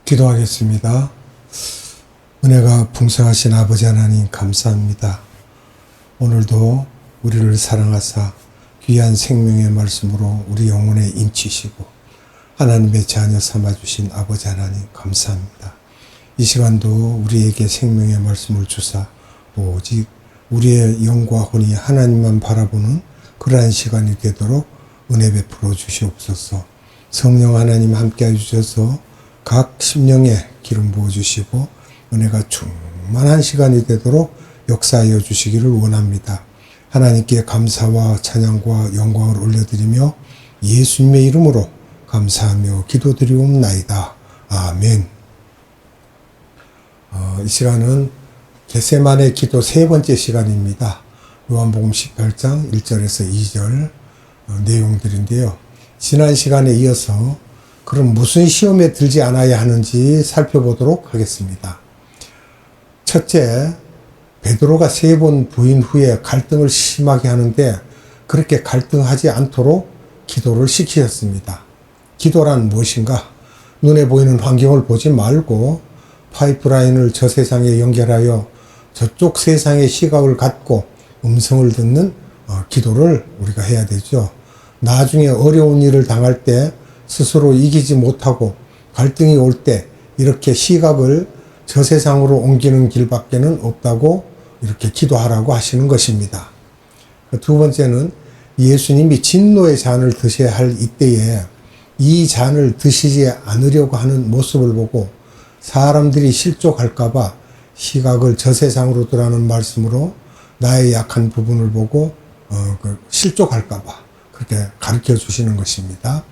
기도하겠습니다. 은혜가 풍성하신 아버지 하나님 감사합니다. 오늘도 우리를 사랑하사 귀한 생명의 말씀으로 우리 영혼에 인치시고 하나님의 자녀 삼아주신 아버지 하나님 감사합니다. 이 시간도 우리에게 생명의 말씀을 주사 오직 우리의 영과 혼이 하나님만 바라보는 그러한 시간이 되도록 은혜 베풀어 주시옵소서. 성령 하나님 함께해 주셔서 각 심령에 기름 부어 주시고 은혜가 충만한 시간이 되도록 역사하여 주시기를 원합니다. 하나님께 감사와 찬양과 영광을 올려드리며 예수님의 이름으로 감사하며 기도드리옵나이다. 아멘. 이 시간은 겟세마네 기도 세 번째 시간입니다. 요한복음 18장 1절에서 2절 내용들인데요. 지난 시간에 이어서 그럼 무슨 시험에 들지 않아야 하는지 살펴보도록 하겠습니다. 첫째, 베드로가 3번 부인 후에 갈등을 심하게 하는데 그렇게 갈등하지 않도록 기도를 시키셨습니다. 기도란 무엇인가? 눈에 보이는 환경을 보지 말고 파이프라인을 저 세상에 연결하여 저쪽 세상의 시각을 갖고 음성을 듣는 기도를 우리가 해야 되죠. 나중에 어려운 일을 당할 때 스스로 이기지 못하고 갈등이 올 때 이렇게 시각을 저 세상으로 옮기는 길밖에는 없다고 이렇게 기도하라고 하시는 것입니다. 두 번째는 예수님이 진노의 잔을 드셔야 할 이때에 이 잔을 드시지 않으려고 하는 모습을 보고 사람들이 실족할까봐 시각을 저 세상으로 두라는 말씀으로 나의 약한 부분을 보고 실족할까봐 그렇게 가르쳐 주시는 것입니다.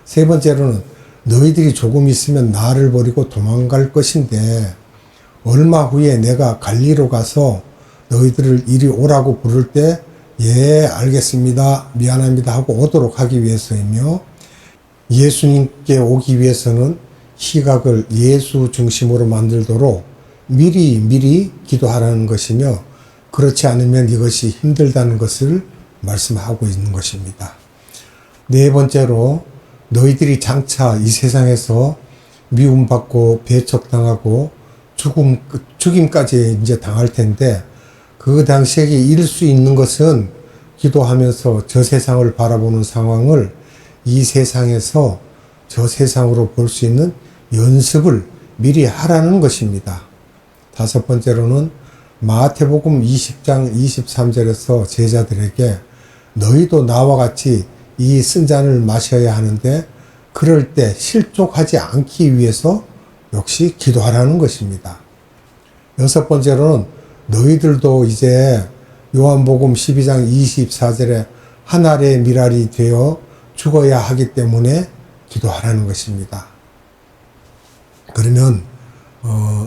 세 번째로는 너희들이 조금 있으면 나를 버리고 도망갈 것인데 얼마 후에 내가 갈리로 가서 너희들을 이리 오라고 부를 때 예 알겠습니다 미안합니다 하고 오도록 하기 위해서이며 예수님께 오기 위해서는 시각을 예수 중심으로 만들도록 미리 기도하라는 것이며 그렇지 않으면 이것이 힘들다는 것을 말씀하고 있는 것입니다. 네 번째로 너희들이 장차 이 세상에서 미움받고 배척당하고 죽임까지 이제 당할 텐데 그 당시에 이룰 수 있는 것은 기도하면서 저 세상을 바라보는 상황을 이 세상에서 저 세상으로 볼 수 있는 연습을 미리 하라는 것입니다. 다섯 번째로는 마태복음 20장 23절에서 제자들에게 너희도 나와 같이 이 쓴 잔을 마셔야 하는데 그럴 때 실족하지 않기 위해서 역시 기도하라는 것입니다. 여섯 번째로는 너희들도 이제 요한복음 12장 24절에 한 알의 밀알이 되어 죽어야 하기 때문에 기도하라는 것입니다. 그러면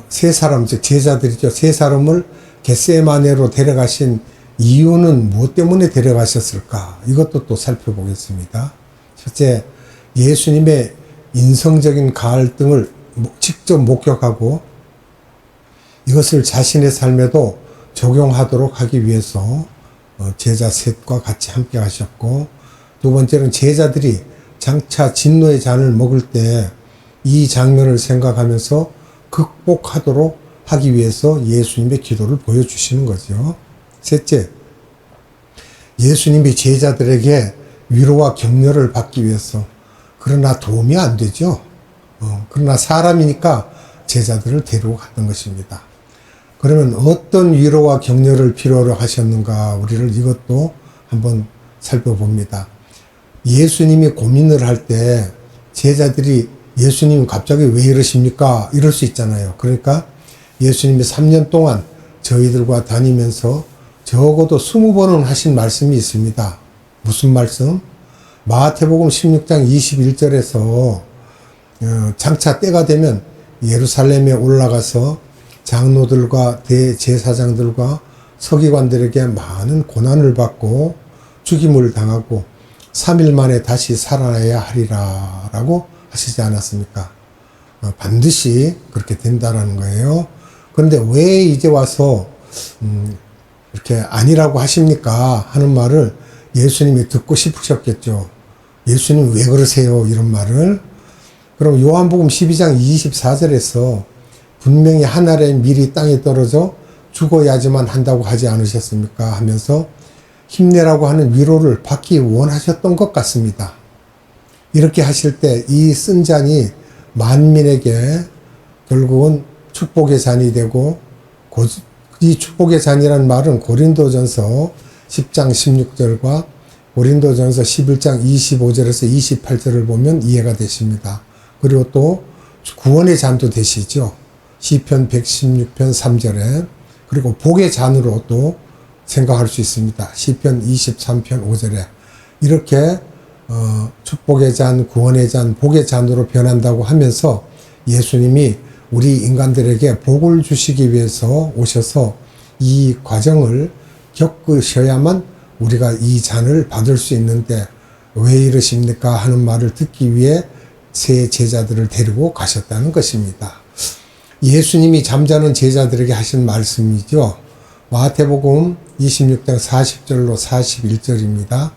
세 사람, 즉 제자들이죠. 세 사람을 겟세마네로 데려가신 이유는 무엇 때문에 데려가셨을까? 이것도 또 살펴보겠습니다. 첫째, 예수님의 인성적인 갈등을 직접 목격하고 이것을 자신의 삶에도 적용하도록 하기 위해서 제자 셋과 같이 함께 하셨고, 두 번째는 제자들이 장차 진노의 잔을 먹을 때 이 장면을 생각하면서 극복하도록 하기 위해서 예수님의 기도를 보여주시는 거죠. 셋째, 예수님이 제자들에게 위로와 격려를 받기 위해서, 그러나 도움이 안 되죠. 그러나 사람이니까 제자들을 데리고 갔던 것입니다. 그러면 어떤 위로와 격려를 필요로 하셨는가, 우리를 이것도 한번 살펴봅니다. 예수님이 고민을 할 때 제자들이 예수님 갑자기 왜 이러십니까? 이럴 수 있잖아요. 그러니까 예수님이 3년 동안 저희들과 다니면서 적어도 20번은 하신 말씀이 있습니다. 무슨 말씀? 마태복음 16장 21절에서 장차 때가 되면 예루살렘에 올라가서 장로들과 대제사장들과 서기관들에게 많은 고난을 받고 죽임을 당하고 3일 만에 다시 살아나야 하리라 라고 하시지 않았습니까? 반드시 그렇게 된다라는 거예요. 그런데 왜 이제 와서 이렇게 아니라고 하십니까? 하는 말을 예수님이 듣고 싶으셨겠죠. 예수님 왜 그러세요? 이런 말을. 그럼 요한복음 12장 24절에서 분명히 하늘의 밀이 땅에 떨어져 죽어야지만 한다고 하지 않으셨습니까? 하면서 힘내라고 하는 위로를 받기 원하셨던 것 같습니다. 이렇게 하실 때 이 쓴 잔이 만민에게 결국은 축복의 잔이 되고, 이 축복의 잔이라는 말은 고린도전서 10장 16절과 고린도전서 11장 25절에서 28절을 보면 이해가 되십니다. 그리고 또 구원의 잔도 되시죠. 시편 116편 3절에, 그리고 복의 잔으로 또 생각할 수 있습니다. 시편 23편 5절에 이렇게 축복의 잔, 구원의 잔, 복의 잔으로 변한다고 하면서 예수님이 우리 인간들에게 복을 주시기 위해서 오셔서 이 과정을 겪으셔야만 우리가 이 잔을 받을 수 있는데 왜 이러십니까? 하는 말을 듣기 위해 세 제자들을 데리고 가셨다는 것입니다. 예수님이 잠자는 제자들에게 하신 말씀이죠. 마태복음 26장 40절로 41절입니다.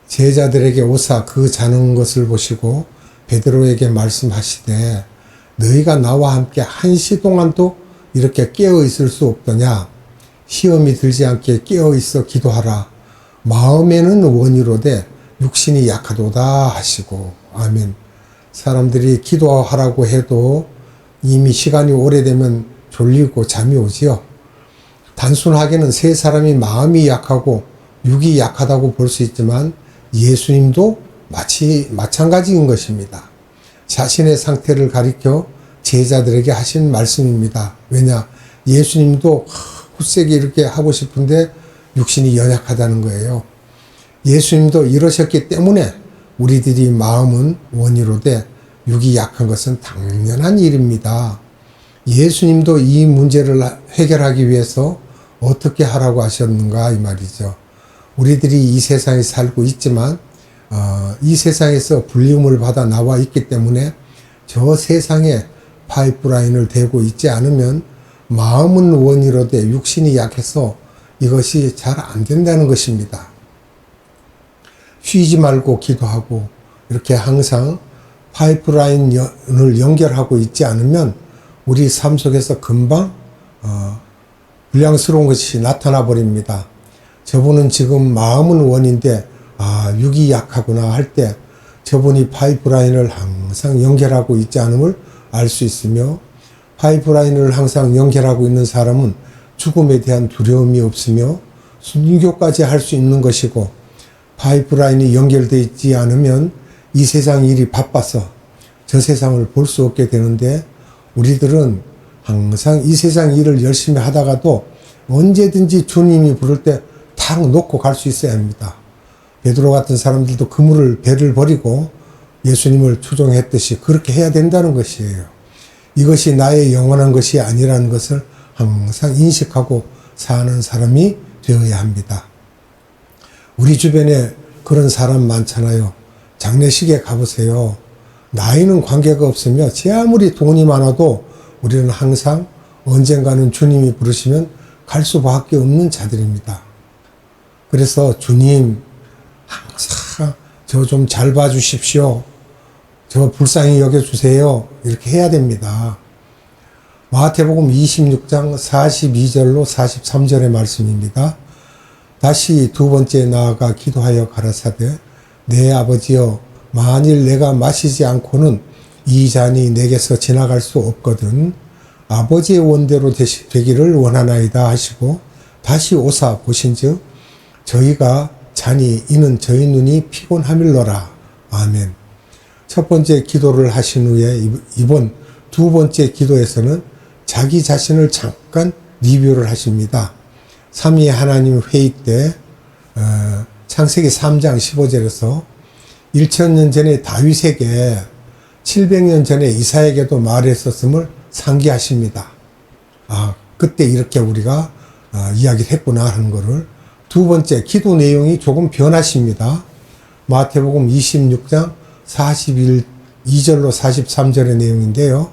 제자들에게 오사 그 자는 것을 보시고 베드로에게 말씀하시되 너희가 나와 함께 한시 동안도 이렇게 깨어 있을 수 없더냐. 시험이 들지 않게 깨어 있어 기도하라. 마음에는 원이로되 육신이 약하도다 하시고. 아멘. 사람들이 기도하라고 해도 이미 시간이 오래되면 졸리고 잠이 오지요. 단순하게는 세 사람이 마음이 약하고 육이 약하다고 볼 수 있지만 예수님도 마찬가지인 것입니다. 자신의 상태를 가리켜 제자들에게 하신 말씀입니다. 왜냐? 예수님도 굳세게 이렇게 하고 싶은데 육신이 연약하다는 거예요. 예수님도 이러셨기 때문에 우리들이 마음은 원이로되 육이 약한 것은 당연한 일입니다. 예수님도 이 문제를 해결하기 위해서 어떻게 하라고 하셨는가 이 말이죠. 우리들이 이 세상에 살고 있지만 이 세상에서 불림을 받아 나와 있기 때문에 저 세상에 파이프라인을 대고 있지 않으면 마음은 원이로되 육신이 약해서 이것이 잘 안 된다는 것입니다. 쉬지 말고 기도하고 이렇게 항상 파이프라인을 연결하고 있지 않으면 우리 삶 속에서 금방 불량스러운 것이 나타나 버립니다. 저분은 지금 마음은 원인데 육이 약하구나 할 때 저분이 파이프라인을 항상 연결하고 있지 않음을 알 수 있으며, 파이프라인을 항상 연결하고 있는 사람은 죽음에 대한 두려움이 없으며 순교까지 할 수 있는 것이고, 파이프라인이 연결되어 있지 않으면 이 세상 일이 바빠서 저 세상을 볼 수 없게 되는데, 우리들은 항상 이 세상 일을 열심히 하다가도 언제든지 주님이 부를 때 탁 놓고 갈 수 있어야 합니다. 베드로 같은 사람들도 그물을 배를 버리고 예수님을 추종했듯이 그렇게 해야 된다는 것이에요. 이것이 나의 영원한 것이 아니라는 것을 항상 인식하고 사는 사람이 되어야 합니다. 우리 주변에 그런 사람 많잖아요. 장례식에 가보세요. 나이는 관계가 없으며 제 아무리 돈이 많아도 우리는 항상 언젠가는 주님이 부르시면 갈 수밖에 없는 자들입니다. 그래서 주님 항상 저 좀 잘 봐주십시오. 저 불쌍히 여겨주세요. 이렇게 해야 됩니다. 마태복음 26장 42절로 43절의 말씀입니다. 다시 두 번째 나아가 기도하여 가라사대 내 아버지여 만일 내가 마시지 않고는 이 잔이 내게서 지나갈 수 없거든 아버지의 원대로 되기를 원하나이다 하시고 다시 오사 보신즉 저희가 잔이 이는 저희 눈이 피곤함일러라. 아멘. 첫 번째 기도를 하신 후에 이번 두 번째 기도에서는 자기 자신을 잠깐 리뷰를 하십니다. 삼위 하나님 회의 때 창세기 3장 15절에서 1000년 전에 다윗에게 700년 전에 이사에게도 말했었음을 상기하십니다. 그때 이렇게 우리가 이야기를 했구나 하는 것을. 두 번째 기도 내용이 조금 변하십니다. 마태복음 26장 42절로 43절의 내용인데요.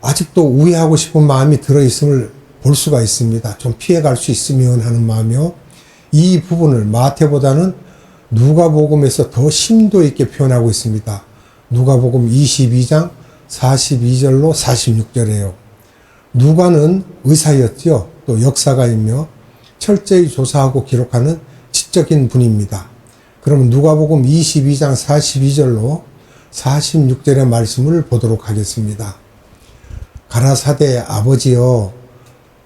아직도 우회하고 싶은 마음이 들어있음을 볼 수가 있습니다. 좀 피해갈 수 있으면 하는 마음이요. 이 부분을 마태보다는 누가복음에서 더 심도 있게 표현하고 있습니다. 누가복음 22장 42절로 46절이에요. 누가는 의사였죠. 또 역사가이며 철저히 조사하고 기록하는 지적인 분입니다. 그러면 누가복음 22장 42절로 46절의 말씀을 보도록 하겠습니다. 가라사대 아버지여,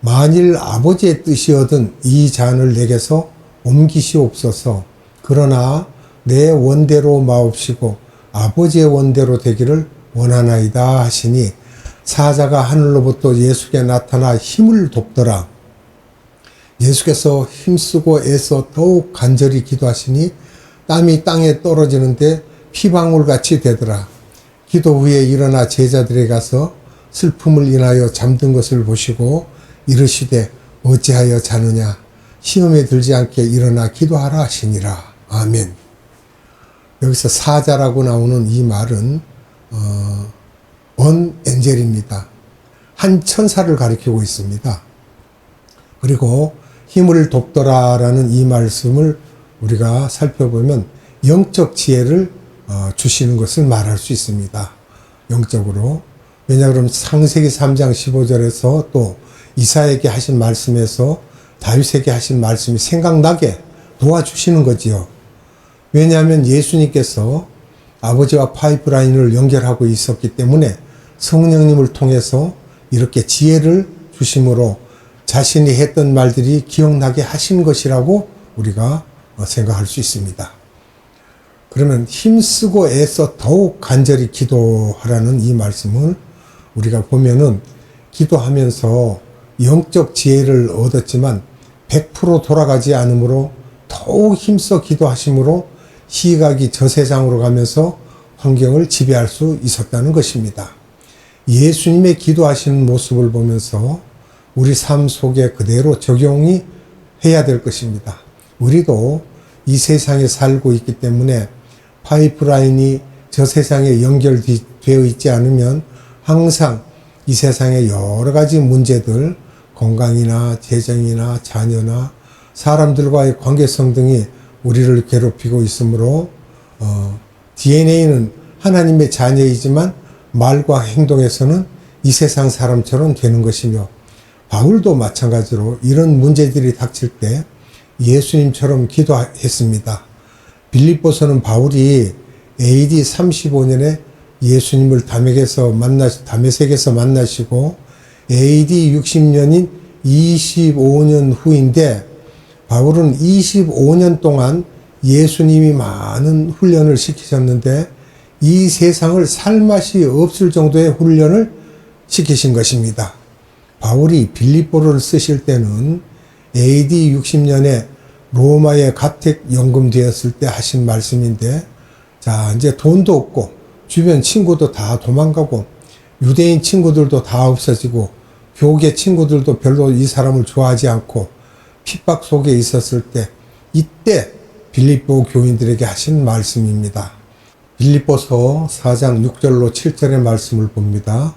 만일 아버지의 뜻이거든 이 잔을 내게서 옮기시옵소서. 그러나 내 원대로 마옵시고 아버지의 원대로 되기를 원하나이다 하시니, 사자가 하늘로부터 예수께 나타나 힘을 돕더라. 예수께서 힘쓰고 애써 더욱 간절히 기도하시니 땀이 땅에 떨어지는데 피방울같이 되더라. 기도 후에 일어나 제자들에게 가서 슬픔을 인하여 잠든 것을 보시고 이르시되 어찌하여 자느냐, 시험에 들지 않게 일어나 기도하라 하시니라. 아멘. 여기서 사자라고 나오는 이 말은 엔젤입니다. 한 천사를 가리키고 있습니다. 그리고 힘을 돕더라라는 이 말씀을 우리가 살펴보면 영적 지혜를 주시는 것을 말할 수 있습니다. 영적으로. 왜냐하면 창세기 3장 15절에서 또 이사에게 하신 말씀에서 다윗에게 하신 말씀이 생각나게 도와주시는 거지요. 왜냐하면 예수님께서 아버지와 파이프라인을 연결하고 있었기 때문에 성령님을 통해서 이렇게 지혜를 주심으로 자신이 했던 말들이 기억나게 하신 것이라고 우리가 생각할 수 있습니다. 그러면 힘쓰고 애써 더욱 간절히 기도하라는 이 말씀을 우리가 보면은 기도하면서 영적 지혜를 얻었지만 100% 돌아가지 않으므로 더욱 힘써 기도하심으로 시각이 저 세상으로 가면서 환경을 지배할 수 있었다는 것입니다. 예수님의 기도하시는 모습을 보면서 우리 삶 속에 그대로 적용이 해야 될 것입니다. 우리도 이 세상에 살고 있기 때문에 파이프라인이 저 세상에 연결되어 있지 않으면 항상 이 세상의 여러 가지 문제들, 건강이나 재정이나 자녀나 사람들과의 관계성 등이 우리를 괴롭히고 있으므로 DNA는 하나님의 자녀이지만 말과 행동에서는 이 세상 사람처럼 되는 것이며, 바울도 마찬가지로 이런 문제들이 닥칠 때 예수님처럼 기도했습니다. 빌립보서는 바울이 AD 35년에 예수님을 다메섹에서 만나시고 AD 60년인 25년 후인데, 바울은 25년 동안 예수님이 많은 훈련을 시키셨는데 이 세상을 살 맛이 없을 정도의 훈련을 시키신 것입니다. 바울이 빌립보를 쓰실 때는 AD 60년에 로마에 가택 연금되었을 때 하신 말씀인데, 자, 이제 돈도 없고 주변 친구도 다 도망가고 유대인 친구들도 다 없어지고 교계 친구들도 별로 이 사람을 좋아하지 않고 핍박 속에 있었을 때, 이때 빌립보 교인들에게 하신 말씀입니다. 빌립보서 4장 6절로 7절의 말씀을 봅니다.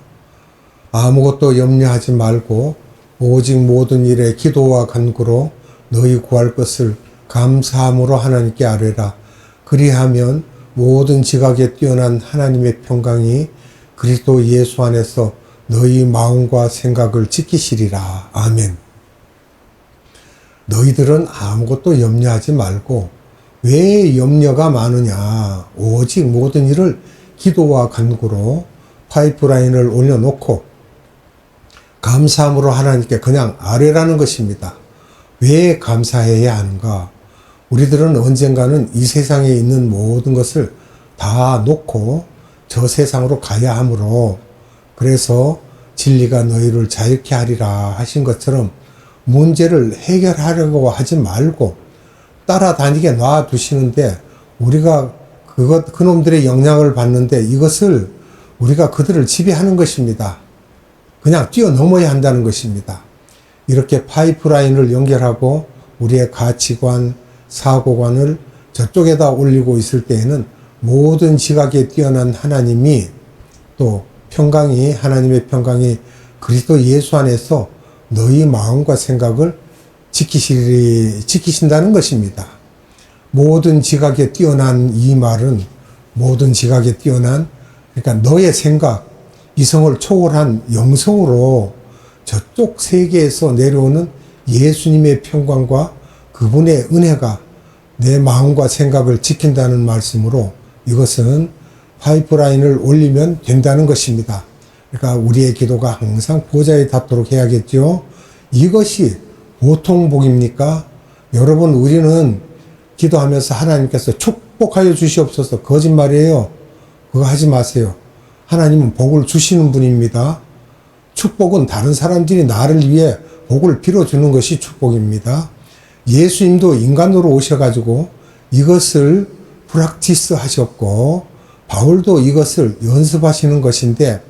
아무것도 염려하지 말고 오직 모든 일에 기도와 간구로 너희 구할 것을 감사함으로 하나님께 아뢰라. 그리하면 모든 지각에 뛰어난 하나님의 평강이 그리스도 예수 안에서 너희 마음과 생각을 지키시리라. 아멘. 너희들은 아무것도 염려하지 말고, 왜 염려가 많으냐? 오직 모든 일을 기도와 간구로 파이프라인을 올려놓고 감사함으로 하나님께 그냥 아뢰라는 것입니다. 왜 감사해야 하는가? 우리들은 언젠가는 이 세상에 있는 모든 것을 다 놓고 저 세상으로 가야 하므로, 그래서 진리가 너희를 자유케 하리라 하신 것처럼 문제를 해결하려고 하지 말고 따라다니게 놔두시는데, 우리가 그놈들의 영향을 받는데 이것을 우리가 그들을 지배하는 것입니다. 그냥 뛰어넘어야 한다는 것입니다. 이렇게 파이프라인을 연결하고 우리의 가치관, 사고관을 저쪽에다 올리고 있을 때에는 모든 지각에 뛰어난 하나님이, 또 하나님의 평강이 그리스도 예수 안에서 너희 마음과 생각을 지키신다는 것입니다. 모든 지각에 뛰어난 이 말은 모든 지각에 뛰어난 그러니까 너의 생각, 이성을 초월한 영성으로 저쪽 세계에서 내려오는 예수님의 평강과 그분의 은혜가 내 마음과 생각을 지킨다는 말씀으로 이것은 파이프라인을 올리면 된다는 것입니다. 그러니까 우리의 기도가 항상 보좌에 닿도록 해야겠죠. 이것이 보통 복입니까? 여러분, 우리는 기도하면서 하나님께서 축복하여 주시옵소서, 거짓말이에요. 그거 하지 마세요. 하나님은 복을 주시는 분입니다. 축복은 다른 사람들이 나를 위해 복을 빌어주는 것이 축복입니다. 예수님도 인간으로 오셔가지고 이것을 프락티스 하셨고, 바울도 이것을 연습하시는 것인데,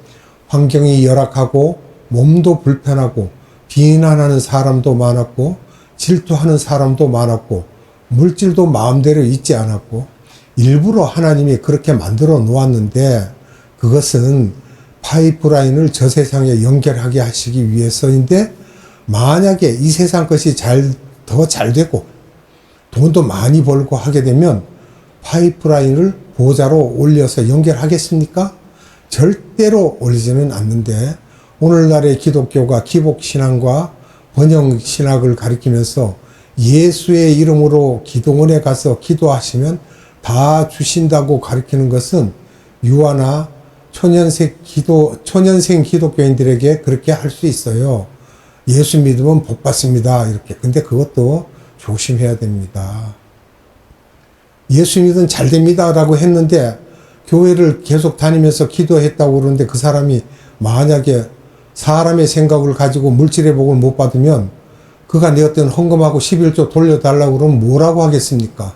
환경이 열악하고 몸도 불편하고 비난하는 사람도 많았고 질투하는 사람도 많았고 물질도 마음대로 있지 않았고 일부러 하나님이 그렇게 만들어 놓았는데, 그것은 파이프라인을 저 세상에 연결하게 하시기 위해서인데, 만약에 이 세상 것이 더 잘 되고 돈도 많이 벌고 하게 되면 파이프라인을 보좌로 올려서 연결하겠습니까? 절대로 올리지는 않는데, 오늘날의 기독교가 기복신앙과 번영신학을 가리키면서 예수의 이름으로 기도원에 가서 기도하시면 다 주신다고 가리키는 것은 유아나 초년생 기독교인들에게 그렇게 할 수 있어요. 예수 믿으면 복 받습니다, 이렇게. 근데 그것도 조심해야 됩니다. 예수 믿으면 잘 됩니다 라고 했는데 교회를 계속 다니면서 기도했다고 그러는데, 그 사람이 만약에 사람의 생각을 가지고 물질의 복을 못 받으면 그가 내 어떤 헌금하고 11조 돌려달라고 그러면 뭐라고 하겠습니까?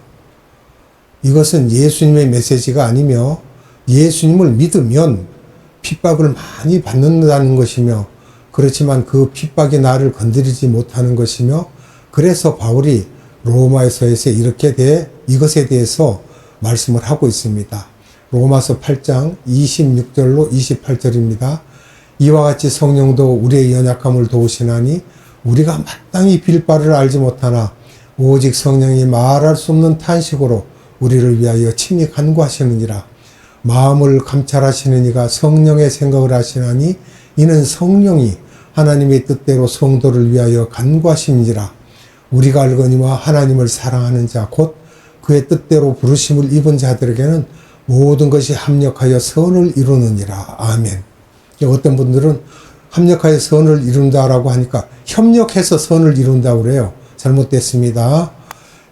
이것은 예수님의 메시지가 아니며, 예수님을 믿으면 핍박을 많이 받는다는 것이며, 그렇지만 그 핍박이 나를 건드리지 못하는 것이며, 그래서 바울이 로마서에서 이것에 대해서 말씀을 하고 있습니다. 로마서 8장 26절로 28절입니다. 이와 같이 성령도 우리의 연약함을 도우시나니 우리가 마땅히 빌 바를 알지 못하나 오직 성령이 말할 수 없는 탄식으로 우리를 위하여 친히 간구하시느니라. 마음을 감찰하시는 이가 성령의 생각을 하시나니 이는 성령이 하나님의 뜻대로 성도를 위하여 간구하심이니라. 우리가 알거니와 하나님을 사랑하는 자 곧 그의 뜻대로 부르심을 입은 자들에게는 모든 것이 합력하여 선을 이루느니라. 아멘. 어떤 분들은 합력하여 선을 이룬다라고 하니까 협력해서 선을 이룬다고 그래요. 잘못됐습니다.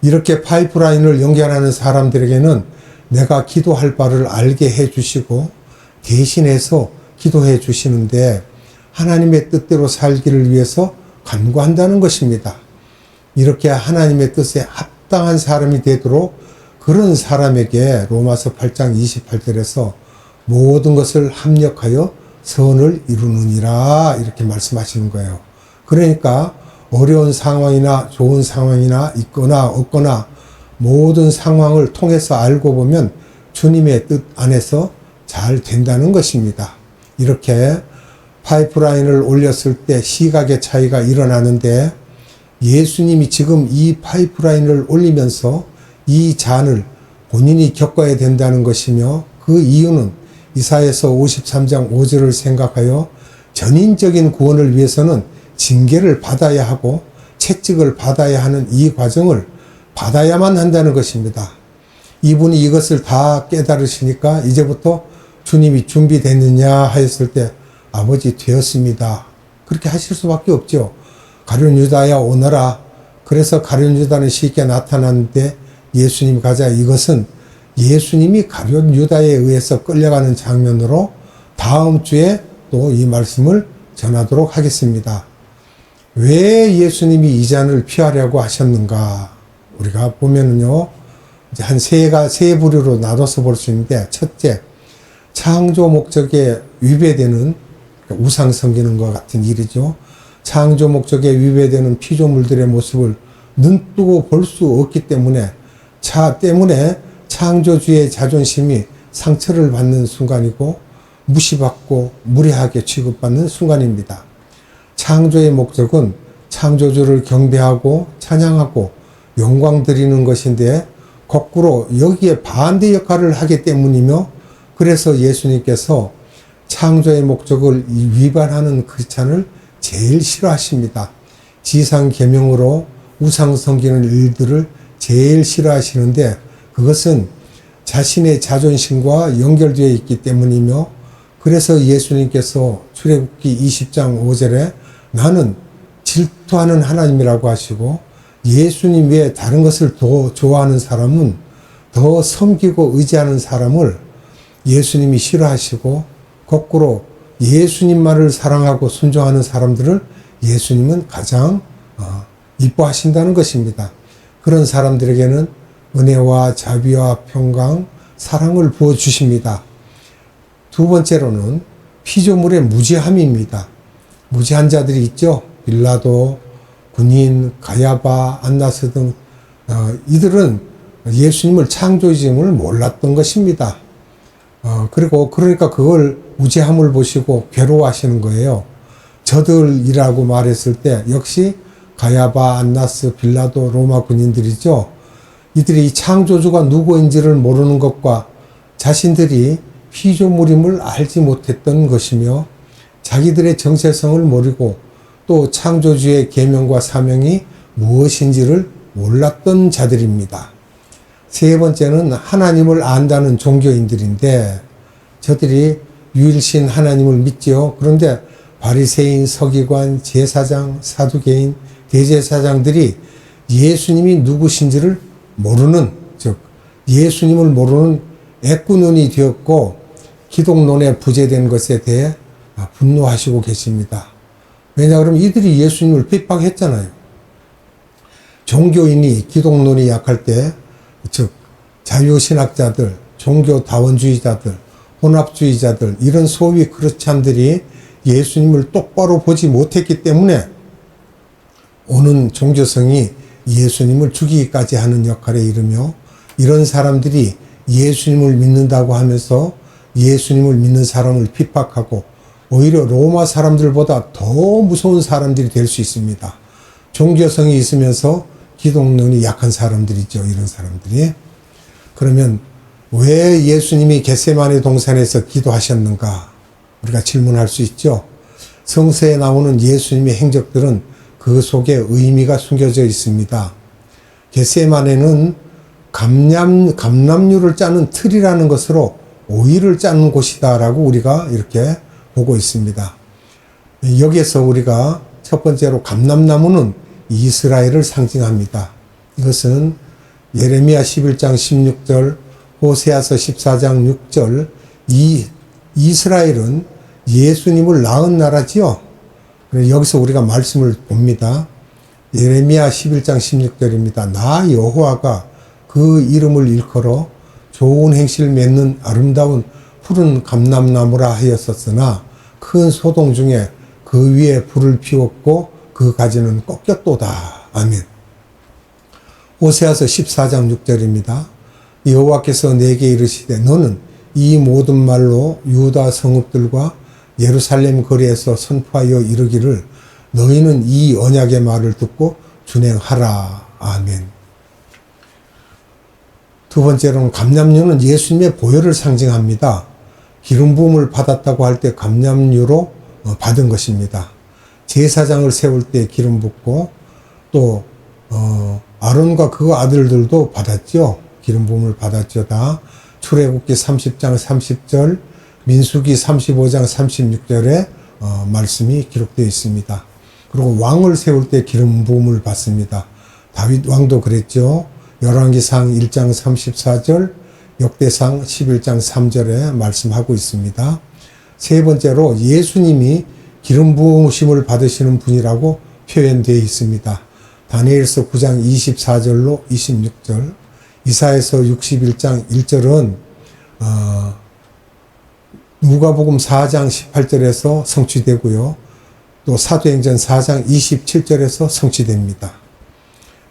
이렇게 파이프라인을 연결하는 사람들에게는 내가 기도할 바를 알게 해주시고 대신해서 기도해 주시는데, 하나님의 뜻대로 살기를 위해서 간구한다는 것입니다. 이렇게 하나님의 뜻에 합당한 사람이 되도록 그런 사람에게 로마서 8장 28절에서 모든 것을 합력하여 선을 이루느니라, 이렇게 말씀하시는 거예요. 그러니까 어려운 상황이나 좋은 상황이나 있거나 없거나 모든 상황을 통해서 알고 보면 주님의 뜻 안에서 잘 된다는 것입니다. 이렇게 파이프라인을 올렸을 때 시각의 차이가 일어나는데, 예수님이 지금 이 파이프라인을 올리면서 이 잔을 본인이 겪어야 된다는 것이며, 그 이유는 이사야서 53장 5절을 생각하여 전인적인 구원을 위해서는 징계를 받아야 하고 채찍을 받아야 하는 이 과정을 받아야만 한다는 것입니다. 이분이 이것을 다 깨달으시니까 이제부터 주님이 준비됐느냐 하였을 때 아버지 되었습니다. 그렇게 하실 수밖에 없죠. 가룟 유다야 오너라. 그래서 가룟 유다는 쉽게 나타났는데 예수님 가자. 이것은 예수님이 가룟 유다에 의해서 끌려가는 장면으로 다음 주에 또 이 말씀을 전하도록 하겠습니다. 왜 예수님이 이 잔을 피하려고 하셨는가? 우리가 보면은요, 이제 한 세 부류로 나눠서 볼 수 있는데, 첫째, 창조 목적에 위배되는, 우상 섬기는 것 같은 일이죠. 창조 목적에 위배되는 피조물들의 모습을 눈뜨고 볼 수 없기 때문에 창조주의 자존심이 상처를 받는 순간이고 무시받고 무례하게 취급받는 순간입니다. 창조의 목적은 창조주를 경배하고 찬양하고 영광 드리는 것인데, 거꾸로 여기에 반대 역할을 하기 때문이며 그래서 예수님께서 창조의 목적을 위반하는 크리스찬을 제일 싫어하십니다. 지상 계명으로 우상 섬기는 일들을 제일 싫어하시는데 그것은 자신의 자존심과 연결되어 있기 때문이며 그래서 예수님께서 출애굽기 20장 5절에 나는 질투하는 하나님이라고 하시고 예수님 외에 다른 것을 더 좋아하는 사람은 더 섬기고 의지하는 사람을 예수님이 싫어하시고 거꾸로 예수님만을 사랑하고 순종하는 사람들을 예수님은 가장 이뻐하신다는 것입니다. 그런 사람들에게는 은혜와 자비와 평강, 사랑을 부어주십니다. 두 번째로는 피조물의 무지함입니다. 무지한 자들이 있죠. 빌라도, 군인, 가야바, 안나스 등 이들은 예수님을 창조주임을 몰랐던 것입니다. 그러니까 그걸 무지함을 보시고 괴로워하시는 거예요. 저들이라고 말했을 때 역시 가야바, 안나스, 빌라도, 로마 군인들이죠. 이들이 창조주가 누구인지를 모르는 것과 자신들이 피조물임을 알지 못했던 것이며 자기들의 정체성을 모르고 또 창조주의 계명과 사명이 무엇인지를 몰랐던 자들입니다. 세 번째는 하나님을 안다는 종교인들인데 저들이 유일신 하나님을 믿지요. 그런데 바리새인, 서기관, 제사장, 사두개인, 대제사장들이 예수님이 누구신지를 모르는, 즉 예수님을 모르는 애꾸눈이 되었고 기독론에 부재된 것에 대해 분노하시고 계십니다. 왜냐 그러면 이들이 예수님을 핍박했잖아요. 종교인이 기독론이 약할 때, 즉 자유신학자들, 종교다원주의자들, 혼합주의자들 이런 소위 크리스찬들이 예수님을 똑바로 보지 못했기 때문에 오는 종교성이 예수님을 죽이기까지 하는 역할에 이르며 이런 사람들이 예수님을 믿는다고 하면서 예수님을 믿는 사람을 핍박하고 오히려 로마 사람들보다 더 무서운 사람들이 될 수 있습니다. 종교성이 있으면서 기독론이 약한 사람들이죠. 이런 사람들이. 그러면 왜 예수님이 겟세마네 동산에서 기도하셨는가? 우리가 질문할 수 있죠. 성서에 나오는 예수님의 행적들은 그 속에 의미가 숨겨져 있습니다. 겟세마네는 감람류를 짜는 틀이라는 것으로 오이를 짜는 곳이다라고 우리가 이렇게 보고 있습니다. 여기에서 우리가 첫 번째로 감람나무는 이스라엘을 상징합니다. 이것은 예레미야 11장 16절, 호세아서 14장 6절, 이스라엘은 예수님을 낳은 나라지요. 여기서 우리가 말씀을 봅니다. 예레미야 11장 16절입니다. 나 여호와가 그 이름을 일컬어 좋은 행실 맺는 아름다운 푸른 감람나무라 하였었으나 큰 소동 중에 그 위에 불을 피웠고 그 가지는 꺾였도다. 아멘. 호세아서 14장 6절입니다. 여호와께서 내게 이르시되 너는 이 모든 말로 유다 성읍들과 예루살렘 거리에서 선포하여 이르기를 너희는 이 언약의 말을 듣고 준행하라. 아멘. 두 번째로는 감람류는 예수님의 보혈을 상징합니다. 기름 부음을 받았다고 할 때 감람류로 받은 것입니다. 제사장을 세울 때 기름 붓고 또 아론과 그 아들들도 받았죠. 기름 부음을 받았죠. 다 출애굽기 30장 30절, 민수기 35장 36절에 말씀이 기록되어 있습니다. 그리고 왕을 세울 때 기름 부음을 받습니다. 다윗 왕도 그랬죠. 열왕기상 1장 34절, 역대상 11장 3절에 말씀하고 있습니다. 세 번째로 예수님이 기름 부으심을 받으시는 분이라고 표현되어 있습니다. 다니엘서 9장 24절로 26절, 이사야서 61장 1절은 누가복음 4장 18절에서 성취되고요. 또 사도행전 4장 27절에서 성취됩니다.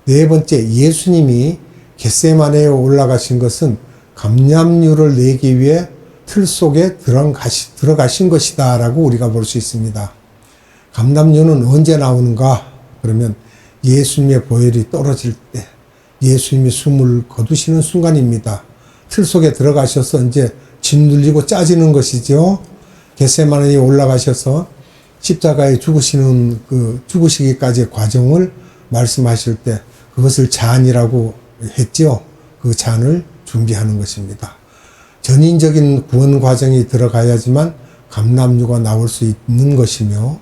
네 번째, 예수님이 겟세마네에 올라가신 것은 감람류를 내기 위해 틀 속에 들어가신 것이다 라고 우리가 볼 수 있습니다. 감람류는 언제 나오는가? 그러면 예수님의 보혈이 떨어질 때 예수님이 숨을 거두시는 순간입니다. 틀 속에 들어가셔서 이제 짓눌리고 짜지는 것이죠. 겟세마네에 올라가셔서 십자가에 죽으시는 죽으시기까지의 과정을 말씀하실 때 그것을 잔이라고 했죠. 그 잔을 준비하는 것입니다. 전인적인 구원 과정이 들어가야지만 감람류가 나올 수 있는 것이며,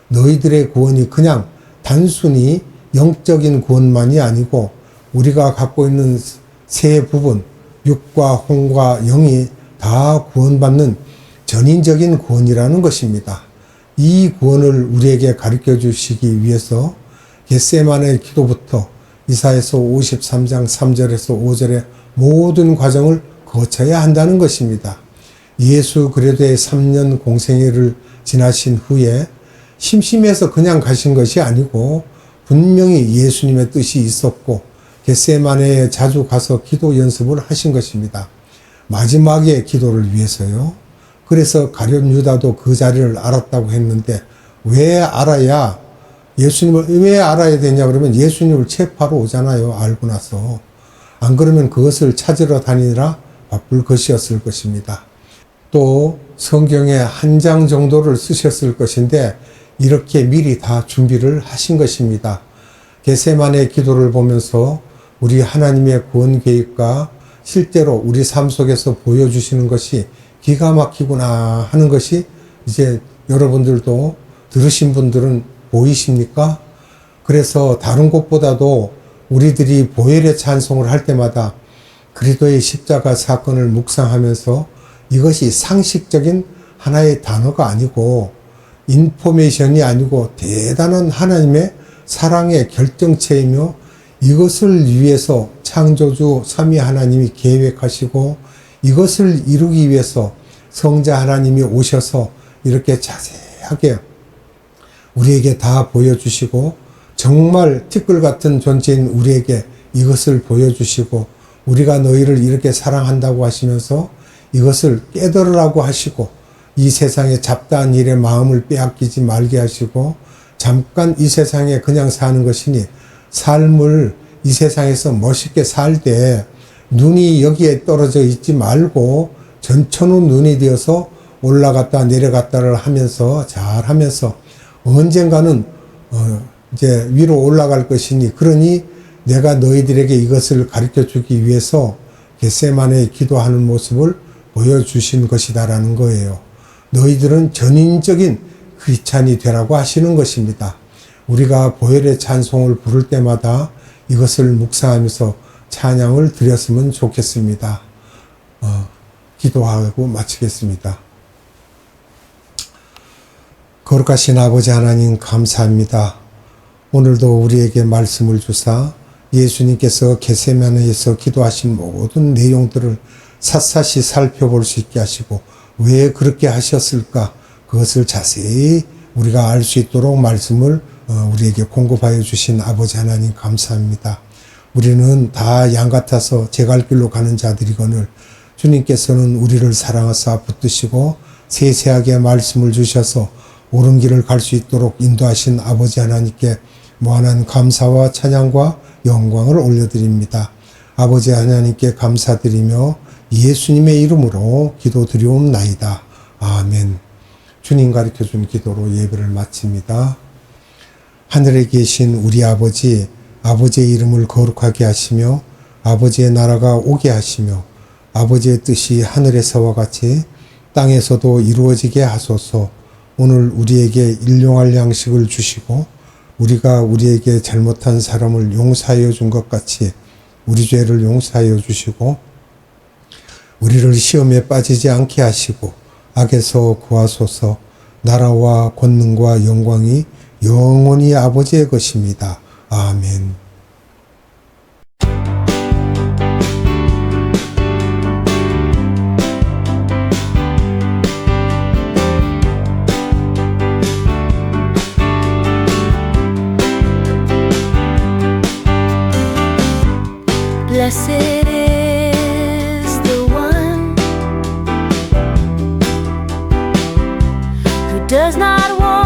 너희들의 구원이 그냥 단순히 영적인 구원만이 아니고 우리가 갖고 있는 세 부분, 육과 혼과 영이 다 구원받는 전인적인 구원이라는 것입니다. 이 구원을 우리에게 가르쳐 주시기 위해서 겟세마네 기도부터 이사야서 53장 3절에서 5절의 모든 과정을 거쳐야 한다는 것입니다. 예수 그리스도의 3년 공생애를 지나신 후에 심심해서 그냥 가신 것이 아니고 분명히 예수님의 뜻이 있었고 겟세마네에 자주 가서 기도 연습을 하신 것입니다. 마지막에 기도를 위해서요. 그래서 가룟 유다도 그 자리를 알았다고 했는데, 왜 알아야, 예수님을 왜 알아야 되냐 그러면 예수님을 체포하러 오잖아요. 알고 나서. 안 그러면 그것을 찾으러 다니느라 바쁠 것이었을 것입니다. 또 성경에 한 장 정도를 쓰셨을 것인데 이렇게 미리 다 준비를 하신 것입니다. 겟세마네 기도를 보면서 우리 하나님의 구원 계획과 실제로 우리 삶 속에서 보여주시는 것이 기가 막히구나 하는 것이 이제 여러분들도 들으신 분들은 보이십니까? 그래서 다른 곳보다도 우리들이 보혈의 찬송을 할 때마다 그리스도의 십자가 사건을 묵상하면서 이것이 상식적인 하나의 단어가 아니고 인포메이션이 아니고 대단한 하나님의 사랑의 결정체이며, 이것을 위해서 창조주 삼위 하나님이 계획하시고 이것을 이루기 위해서 성자 하나님이 오셔서 이렇게 자세하게 우리에게 다 보여주시고, 정말 티끌 같은 존재인 우리에게 이것을 보여주시고, 우리가 너희를 이렇게 사랑한다고 하시면서 이것을 깨달으라고 하시고, 이 세상에 잡다한 일에 마음을 빼앗기지 말게 하시고, 잠깐 이 세상에 그냥 사는 것이니 삶을 이 세상에서 멋있게 살 때 눈이 여기에 떨어져 있지 말고 전천후 눈이 되어서 올라갔다 내려갔다를 하면서 잘 하면서 언젠가는 이제 위로 올라갈 것이니, 그러니 내가 너희들에게 이것을 가르쳐 주기 위해서 겟세마네에 기도하는 모습을 보여주신 것이다라는 거예요. 너희들은 전인적인 크리스찬이 되라고 하시는 것입니다. 우리가 보혈의 찬송을 부를 때마다 이것을 묵상하면서 찬양을 드렸으면 좋겠습니다. 기도하고 마치겠습니다. 거룩하신 아버지 하나님 감사합니다. 오늘도 우리에게 말씀을 주사 예수님께서 겟세마네에서 기도하신 모든 내용들을 샅샅이 살펴볼 수 있게 하시고, 왜 그렇게 하셨을까 그것을 자세히 우리가 알 수 있도록 말씀을 우리에게 공급하여 주신 아버지 하나님 감사합니다. 우리는 다 양 같아서 제 갈 길로 가는 자들이거늘 주님께서는 우리를 사랑하사 붙드시고 세세하게 말씀을 주셔서 옳은 길을 갈 수 있도록 인도하신 아버지 하나님께 무한한 감사와 찬양과 영광을 올려드립니다. 아버지 하나님께 감사드리며 예수님의 이름으로 기도드리옵나이다. 아멘. 주님 가르쳐준 기도로 예배를 마칩니다. 하늘에 계신 우리 아버지, 아버지의 이름을 거룩하게 하시며 아버지의 나라가 오게 하시며 아버지의 뜻이 하늘에서와 같이 땅에서도 이루어지게 하소서. 오늘 우리에게 일용할 양식을 주시고 우리가 우리에게 잘못한 사람을 용서하여 준 것 같이 우리 죄를 용서하여 주시고 우리를 시험에 빠지지 않게 하시고 악에서 구하소서. 나라와 권능과 영광이 영원히 아버지의 것입니다. 아멘. Blessed is the one who does not walk